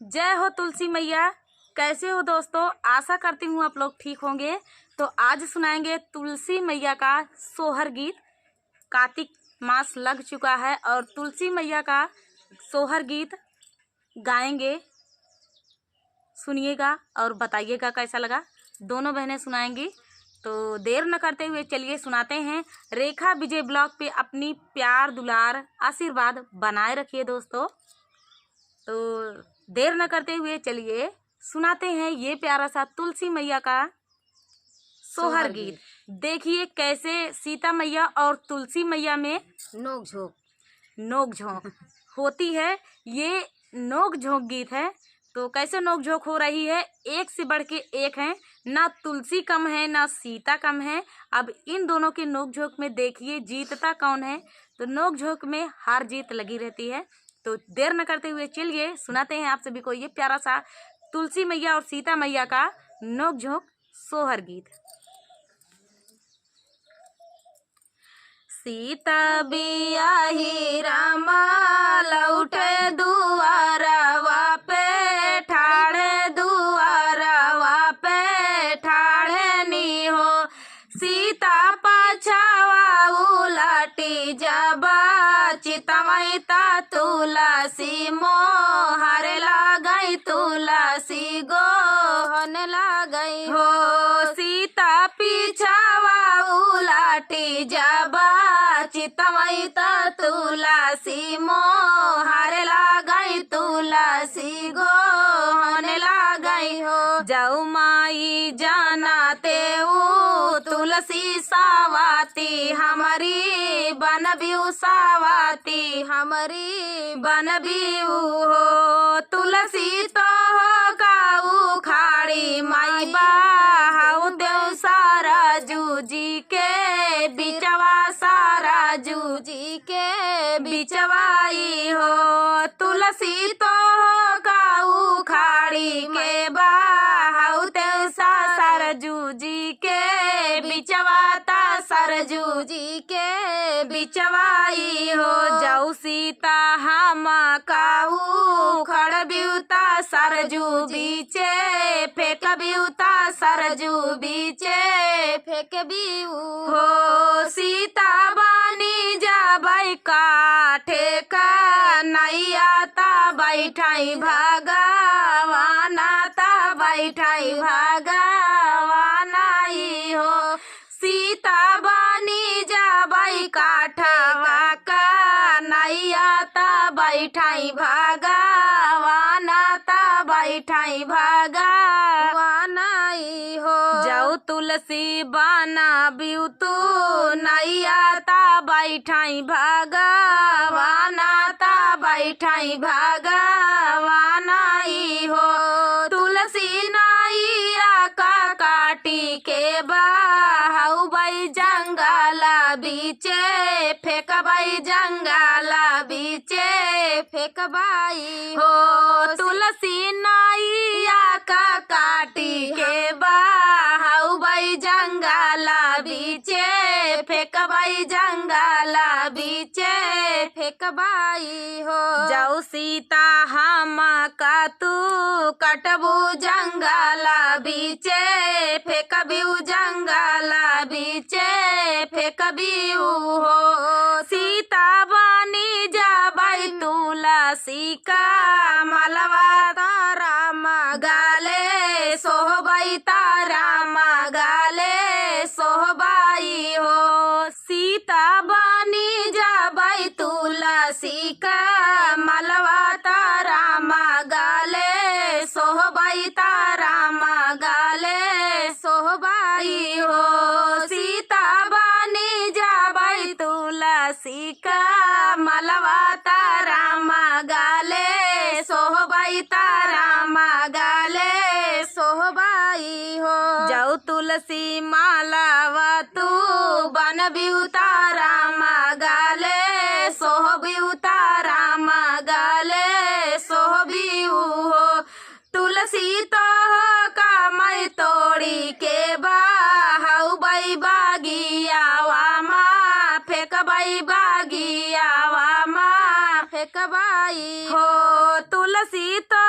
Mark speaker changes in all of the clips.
Speaker 1: जय हो तुलसी मैया। कैसे हो दोस्तों? आशा करती हूँ आप लोग ठीक होंगे। तो आज सुनाएंगे तुलसी मैया का सोहर गीत। कार्तिक मास लग चुका है और तुलसी मैया का सोहर गीत गाएंगे। सुनिएगा और बताइएगा कैसा लगा। दोनों बहनें सुनाएंगी, तो देर न करते हुए चलिए सुनाते हैं। रेखा विजय ब्लॉग पे अपनी प्यार दुलार आशीर्वाद बनाए रखिए दोस्तों। तो देर न करते हुए चलिए सुनाते हैं ये प्यारा सा तुलसी मैया का सोहर गीत। देखिए कैसे सीता मैया और तुलसी मैया में नोक झोंक होती है। ये नोक झोंक गीत है। तो कैसे नोक झोंक हो रही है, एक से बढ़ के एक है। ना तुलसी कम है ना सीता कम है। अब इन दोनों के नोक झोंक में देखिए जीतता कौन है। तो नोक झोंक में हार जीत लगी रहती है। तो देर न करते हुए चलिए सुनाते हैं आप सभी को ये प्यारा सा तुलसी मैया और सीता मैया का नोक झोंक सोहर गीत। सीता बियाही रामा लौटे दुआरवा पे ठाड़े दुआरवा पे ठाड़े नी हो। सीता पाछावा उलाटी जबा चितवई ता तुलसी मोहर लागई तुलसी गोहन लागई हो। सीता पीछावा उलाटी जबा चितवई ता तुलसी मोहर लागई तुलसी गोहन लागई हो। जाऊ माई जानते तुलसी सावाती हमारी बनबियू सावाती हमारी बनबियू हो। तुलसी तो काऊ खाड़ी माई बाहु देव सारा जूजी के बिचवा सारा जूजी के बिचवाई हो। तुलसी तो काऊ खाड़ी के बाहु देव सारा जूजी के बिचवाता सरजू जी के बिचवाई हो। जाऊ सीता हम काऊ खड़ बिउता सरजू बीचे फेंक बिउता सरजू बीचे फेंक बिउ हो। सीता बानी जाबई काठे का नैया ता बैठाई भगवाना ता बैठाई भगवानाई हो। सीता बानी जाबई काठवा का नैया ता बैठाई भगवाना ता बैठाई भगवानाई हो। जाऊ तुलसी बाना बिउतू नैया ता बैठाई भगवाना ता बैठाई भगवानाई हो। तुलसी नैया का काटी के बाहु बई जंगला बीचे फेंकबई जंगला बीचे फेंकबई हो। तुलसी नैया का काटी के बाहु बई जंगला बीचे फेंकबई जंगला बीचे फेंकबई हो। जाऊ सीता हम का तू कटबू जंगला बीचे फेंकबिउ जंगला बीचे फेंकबिउ हो। सीता बानी जाबई तुलसी का मलवा तारा मगाले सोहबई तारा मगाले सोहबाई हो। सीता बानी जाबई तुलसी का मलवा तारा मगाले सोहबई तारा मगाले सोहबाई हो। सीता बानी जाबई तुलसी का मलवा तारा मगाले सोहबई तारा मगाले सोहबाई हो। जाऊ तुलसी मालावा तू बनबिउ तारा मगाले सोहबिउ तारा मगाले सोहबिउ हो। तुलसी तो का मैं तोड़ी के बाहु बई बागियावा माँ फेंकबई बागियावा माँ फेंकबई हो। तुलसी तो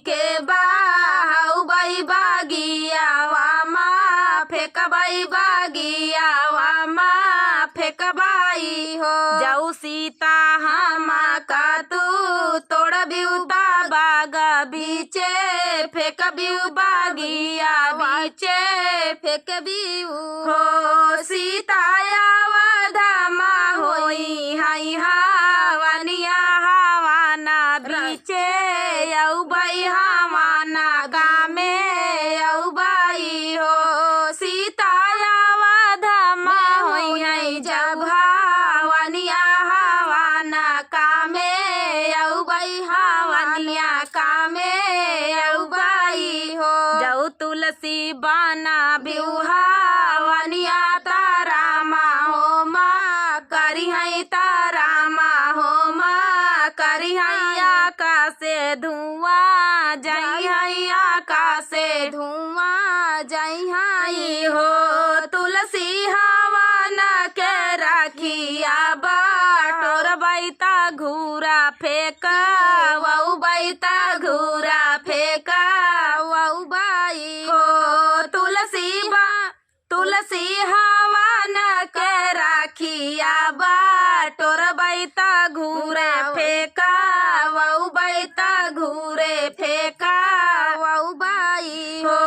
Speaker 1: के बाहु बाई बागियावा माँ फेंकबाई बागियावा माँ फेंकबाई हो। जाऊ सीता हमा का तू तोड़ बिउता बाग बीचे फेंकबिउ बागिया बीचे फेंकबिउ हो। सीता अवधमा होई हाई हावनिया हावाना बीचे यऊ बाई हावाना गामे यऊ बाई हो। सीता अवधमा होई हाई जब हावनिया हावाना कामे यऊ बाई हावनिया कामे यऊ बाई हो। जाऊ तुलसी बाना बिउहा वनिया तारा माँ हो माँ करी है तारा माँ हो माँ करी है आकाश से धुआं जाई है आकाश से धुआं जाई है हो। तुलसी हवन के राखिया बाटोर बैता घूरा फेंका वऊ बैता घूरा फेंका वऊ बाई हो। तुलसी हवन के राखिया बाटोर बैता घूरे फेंका वऊ बैता घूरे फेंका वऊ बाई हो।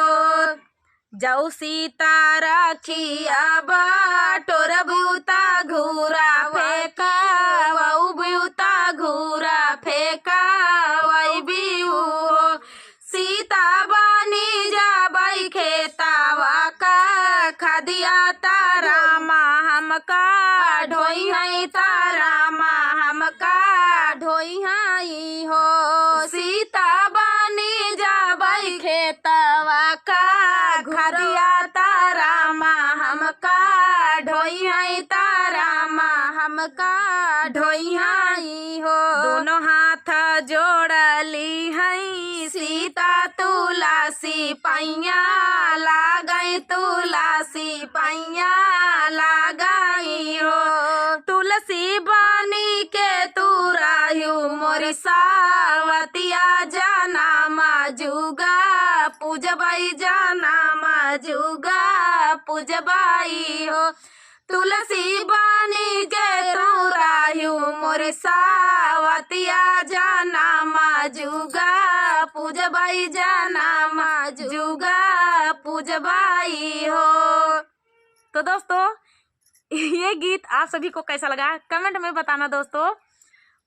Speaker 1: जाऊ सीता राखिया बाटोर बिउता घूरा फेंका वऊ बिउता घूरा फेंका वई बिउ हो। सीता बानी जाबाई खेतावा का खदिया तारा माँ हमका ढोई है तारा माँ हमका ढोई है हो। सीता बानी जाबाई खेतावा का खदिया तारा माँ हमका ढोई है तारा माँ हमका ढोई है हो। दोनों हाथ जोड़ली है सीता तुलसी पैया लागई तुलसी पैया लागई हो। तुलसी बानी के तुरायु मोरी सावतिया जाना माजुगा पूजबाई जाना माजुगा पूजबाई हो। तुलसी बानी के तुरायु मोरी सावतिया जाना माजुगा पूजबाई जाना माजुगा पूजबाई हो। तो दोस्तों ये गीत आप सभी को कैसा लगा कमेंट में बताना दोस्तों।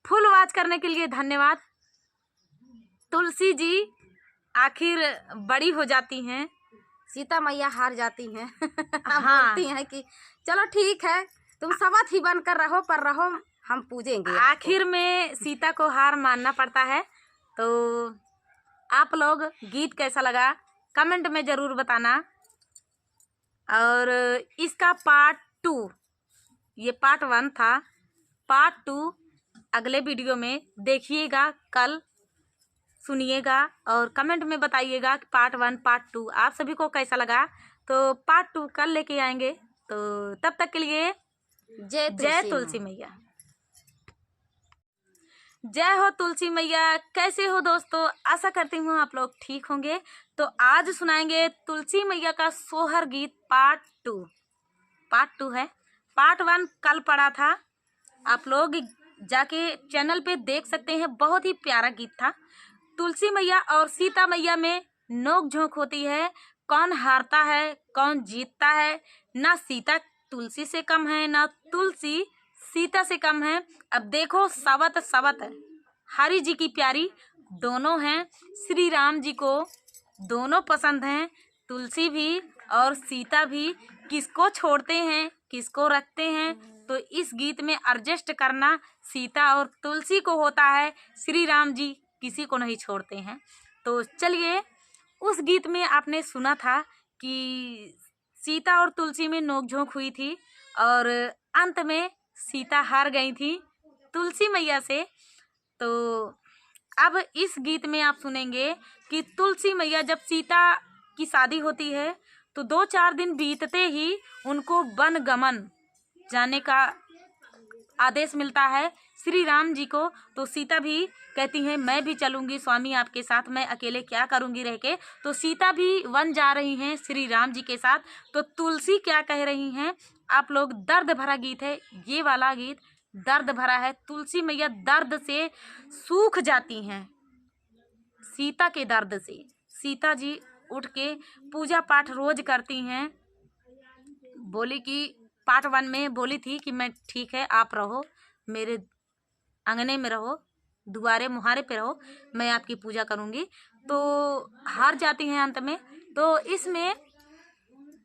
Speaker 1: फुल वॉच करने के लिए धन्यवाद। तुलसी जी आखिर बड़ी हो जाती हैं, सीता मैया हार जाती हैं हाँ बोलती हैं कि चलो ठीक है तुम सवत ही बनकर रहो पर रहो हम पूजेंगे। आखिर में सीता को हार मानना पड़ता है। तो आप लोग गीत कैसा लगा कमेंट में ज़रूर बताना। और इसका पार्ट 2, ये पार्ट 1 था, पार्ट 2 अगले वीडियो में देखिएगा, कल सुनिएगा और कमेंट में बताइएगा कि पार्ट 1 पार्ट 2 आप सभी को कैसा लगा। तो पार्ट 2 कल लेके आएंगे। तो तब तक के लिए जय तुलसी मैया। जय हो तुलसी मैया। कैसे हो दोस्तों, आशा करती हूँ आप लोग ठीक होंगे। तो आज सुनाएंगे तुलसी मैया का सोहर गीत पार्ट 2। पार्ट 2 है, पार्ट 1 कल पड़ा था, आप लोग जाके चैनल पे देख सकते हैं। बहुत ही प्यारा गीत था। तुलसी मैया और सीता मैया में नोक झोंक होती है, कौन हारता है कौन जीतता है। ना सीता तुलसी से कम है ना तुलसी सीता से कम है। अब देखो सवत सवत हरि जी की प्यारी दोनों हैं। श्री राम जी को दोनों पसंद हैं, तुलसी भी और सीता भी। किसको छोड़ते हैं किसको रखते हैं। तो इस गीत में एडजस्ट करना सीता और तुलसी को होता है, श्री राम जी किसी को नहीं छोड़ते हैं। तो चलिए, उस गीत में आपने सुना था कि सीता और तुलसी में नोकझोंक हुई थी और अंत में सीता हार गई थी तुलसी मैया से। तो अब इस गीत में आप सुनेंगे कि तुलसी मैया जब सीता की शादी होती है तो 2-4 दिन बीतते ही उनको वन गमन जाने का आदेश मिलता है श्री राम जी को। तो सीता भी कहती हैं मैं भी चलूंगी स्वामी आपके साथ, मैं अकेले क्या करूंगी रह के। तो सीता भी वन जा रही हैं श्री राम जी के साथ। तो तुलसी क्या कह रही हैं, आप लोग, दर्द भरा गीत है ये वाला गीत, दर्द भरा है। तुलसी मैया दर्द से सूख जाती हैं, सीता के दर्द से। सीता जी उठ के पूजा पाठ रोज करती हैं। बोली कि पार्ट 1 में बोली थी कि मैं ठीक है, आप रहो मेरे अंगने में, रहो दुआरे मुहारे पे रहो, मैं आपकी पूजा करूंगी। तो हार जाती हैं अंत में। तो इसमें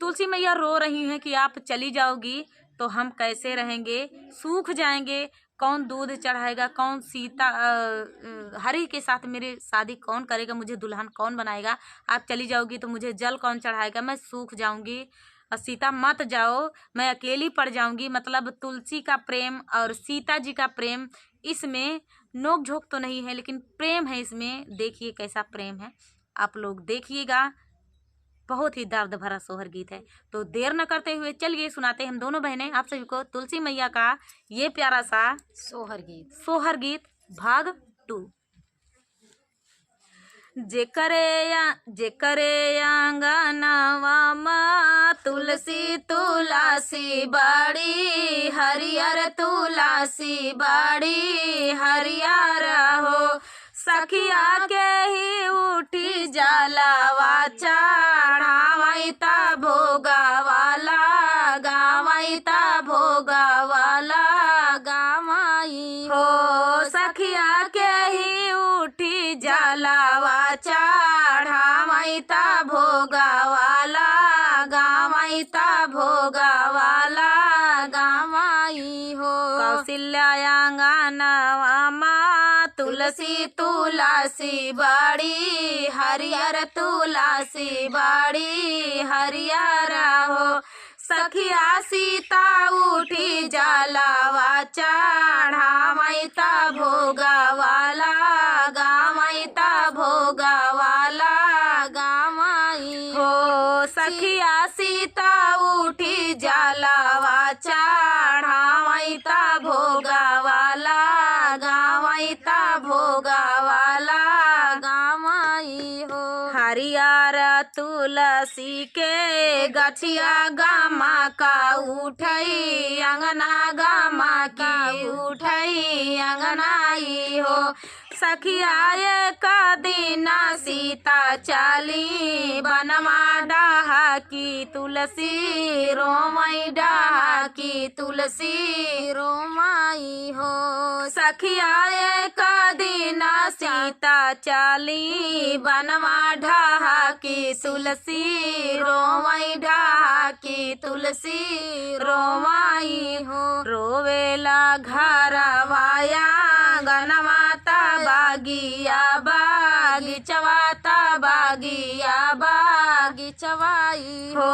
Speaker 1: तुलसी मैया रो रही हैं कि आप चली जाओगी तो हम कैसे रहेंगे, सूख जाएंगे, कौन दूध चढ़ाएगा, कौन सीता हरि के साथ मेरी शादी कौन करेगा, मुझे दुल्हन कौन बनाएगा, आप चली जाओगी तो मुझे जल कौन चढ़ाएगा, मैं सूख जाऊंगी। और सीता मत जाओ, मैं अकेली पड़ जाऊंगी। मतलब तुलसी का प्रेम और सीता जी का प्रेम, इसमें नोक झोंक तो नहीं है लेकिन प्रेम है इसमें। देखिए कैसा प्रेम है, आप लोग देखिएगा, बहुत ही दर्द भरा सोहर गीत है। तो देर न करते हुए चलिए सुनाते हैं हम दोनों बहनें आप सभी को तुलसी मैया का ये प्यारा सा सोहर गीत भाग 2। जेकरे आंगनवा माँ तुलसी तुलसी बाड़ी, हरियर तुलसी बाड़ी हरियर हो। सखिया के ही उठी जलावा चढ़ावई ता भोगा वाला, गावई ता भोगा वाला गावई हो। सखिया के ही उठी जलावा चढ़ावई ता भोगा वाला, गावई ता भोगा वाला गावई हो। कौशल्या आंगनवा माँ तुलसी तुलसी बाड़ी, हरियर तुलसी बाड़ी हरियर हो। सखिया सीता उठी जलावा चढ़ावई ता भोगा वाला, गावई ता भोगा वाला गावई हो। सखिया सीता उठी जलावा चढ़ावई ता भोगा वाला, गावई ता भोगा वाला गावई हो। हरियर तुलसी के गछिया गामा का उठई, अंगना गामा की उठई अंगनाई हो। सखिया एक दिन सीता चली, बनवा डाहा की तुलसी रोमई, डाहा की तुलसी रोमई हो। सखिया एक दिन सीता चली, बनवा ढाहा की तुलसी रोमई, ढाहा की तुलसी रोमई हो। रोवेला घरवाया गनवाता बागिया बागिचवाता बागिया बागिचवाई हो।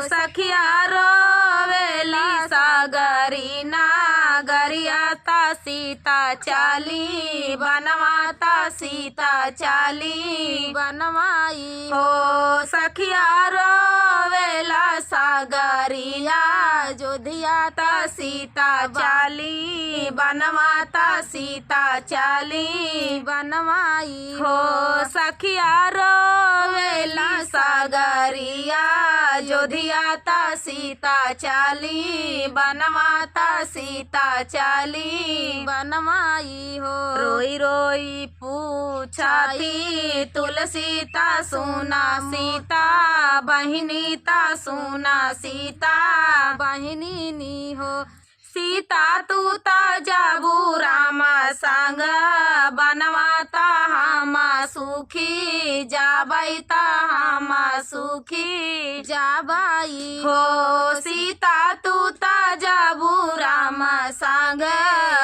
Speaker 1: सखिया रोवेली सागरी नागरिया ता सीता चाली, बनवाता सीता चाली बनवाई हो। सखिया रोवेला सागरिया जोधिया ता सीता चाली, बनवाता सीता चाली बनवाई हो। सखिया रोवेला सागरिया जोधिया ता सीता चाली, बनवाता सीता चाली बनवाई हो। रोई रोई पूछाती तुलसी ता सुना सीता, बहिनी ता सुना सीता बहिनी नी हो। सीता तू ता जाबू राम संग, बनवाता हम सुखी जाबाई ता हम सुखी जाबाई हो। सीता तू ता जाबू राम संग,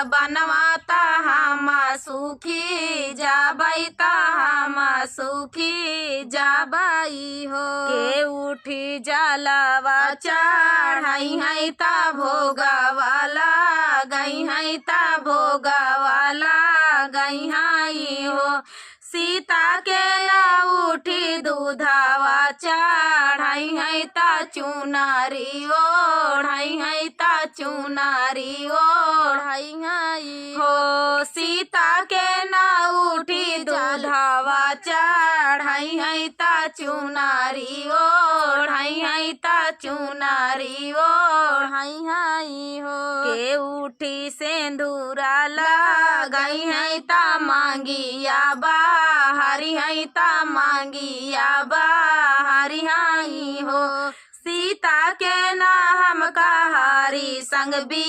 Speaker 1: बनवाता हम सुखी जाबाई ता हम सुखी जाबाई हो। के उठी जलावा चढ़ाई है ता भोगा वाला, गई है ता भोगा वाला गई हाई हो। सीता के ना उठी दूधावा चढ़ाई है ता चुनारी ओढ़ाई है ता चुनारी ओढ़ाई है हो। सीता के ना उठी दूधावा चढ़ाई है ता चुनारी ओढ़ाई है ता चुनारी ओढ़ाई है हो। के उठी सिंदूरा लगाई है ता मांगिया बाहरी है ता मांगिया बाहरी है हो। सीता के ना हम कहारी संग भी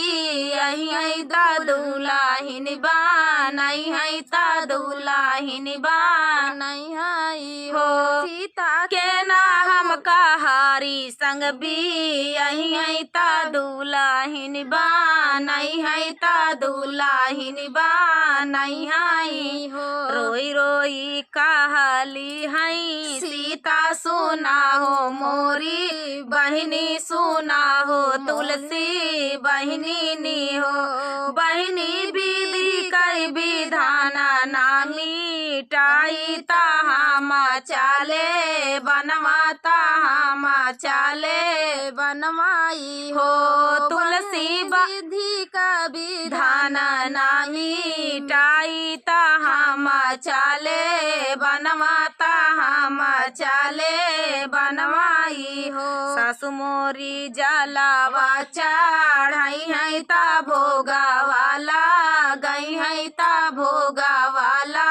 Speaker 1: यही है ता दुलाहिन बनाई है ता दुलाहिन बनाई है हो। सीता के ना हम कहारी संग भी यही है ता दुलाहिन बनाई है ता दुलाहिन बनाई है हो। रोई रोई कहली है सीता सुना हो मोरी बहिनी सुना हो तुलसी बहिनी नी हो। बहिनी विधि कई विधाना ना मिटाई ताहा चाले बनवाता हम चाले बनवाई हो। तुलसी विधि का विधान ना मिटाई ताहा चाले बनवाता हम चाले बनवाई हो। सासु मोरी जलावा चढ़ाई है ता भोगा वाला गई है ता भोगा वाला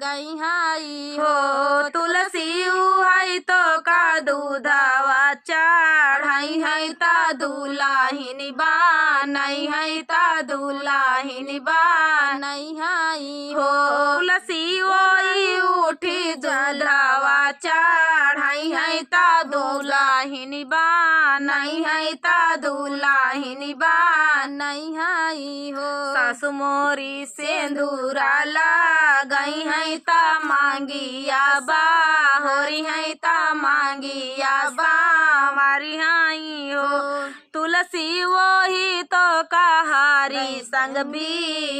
Speaker 1: गई है हो। तुलसी है तो का दूधावा चढ़ाई है ता दुलाहिन बनाई है ता दुलाहिन बनाई है हो। तुलसी वही उठी जलावा चढ़ाई है ता दुलाहिन बनाई है ता दुलाहिन बनाई है हो। सासु मोरी सिंदूरा लगाई है ता मांगिया बाहोरी है ता मांगिया बावारी है हो। तुलसी वही तो कहारी संग भी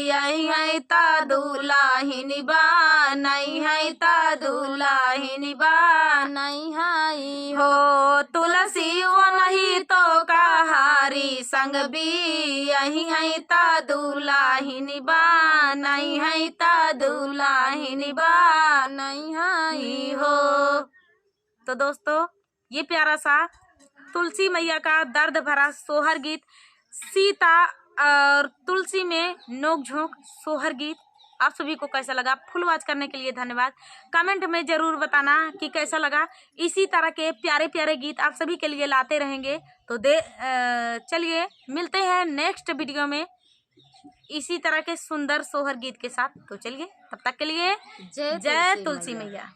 Speaker 1: यही है ता दुलाहिन बनाई है ता दुलाहिन बनाई है हो। तुलसी वही तो कहारी संग भी यही है ता दुलाहिन बनाई है ता दुलाहिन बनाई है हो। तो दोस्तों ये प्यारा सा तुलसी मैया का दर्द भरा सोहर गीत, सीता और तुलसी में नोक-झोंक सोहर गीत आप सभी को कैसा लगा। फुल वॉच करने के लिए धन्यवाद। कमेंट में ज़रूर बताना कि कैसा लगा। इसी तरह के प्यारे प्यारे गीत आप सभी के लिए लाते रहेंगे। तो चलिए मिलते हैं नेक्स्ट वीडियो में इसी तरह के सुंदर सोहर गीत के साथ। तो चलिए तब तक के लिए जय तुलसी मैया।